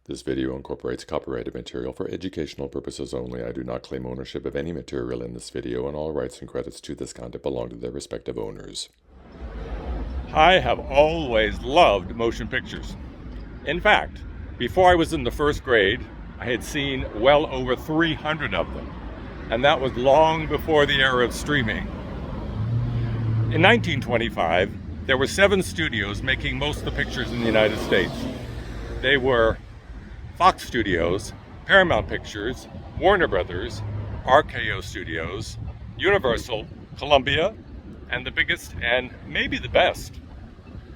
This video incorporates copyrighted material for educational purposes only. I do not claim ownership of any material in this video, and all rights and credits to this content belong to their respective owners. I have always loved motion pictures. In fact, before I was in the first grade, I had seen well over 300 of them, and that was long before the era of streaming. In 1925, there were 7 studios making most of the pictures in the United States. They were Fox Studios, Paramount Pictures, Warner Brothers, RKO Studios, Universal, Columbia, and the biggest and maybe the best,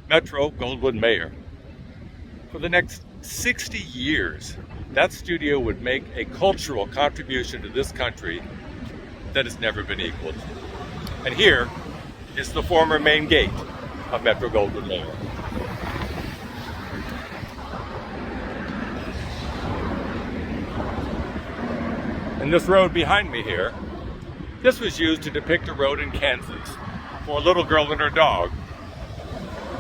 Metro-Goldwyn-Mayer. For the next 60 years, that studio would make a cultural contribution to this country that has never been equaled. And here is the former main gate of Metro-Goldwyn-Mayer. And this road behind me here, this was used to depict a road in Kansas for a little girl and her dog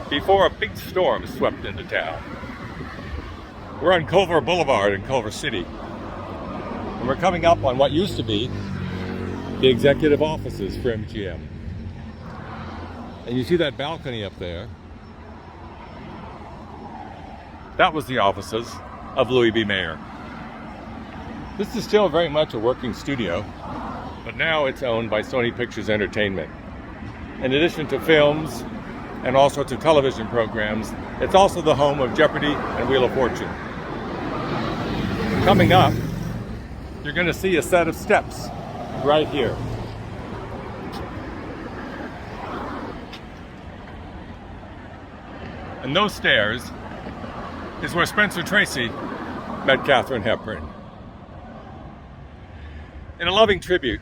before a big storm swept into town. We're on Culver Boulevard in Culver City, and we're coming up on what used to be the executive offices for MGM. And you see that balcony up there? That was the offices of Louis B. Mayer. This is still very much a working studio, but now it's owned by Sony Pictures Entertainment. In addition to films and all sorts of television programs, it's also the home of Jeopardy and Wheel of Fortune. Coming up, you're going to see a set of steps right here. And those stairs is where Spencer Tracy met Katharine Hepburn. In a loving tribute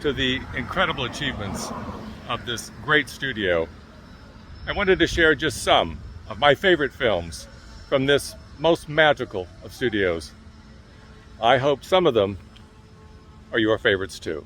to the incredible achievements of this great studio, I wanted to share just some of my favorite films from this most magical of studios. I hope some of them are your favorites too.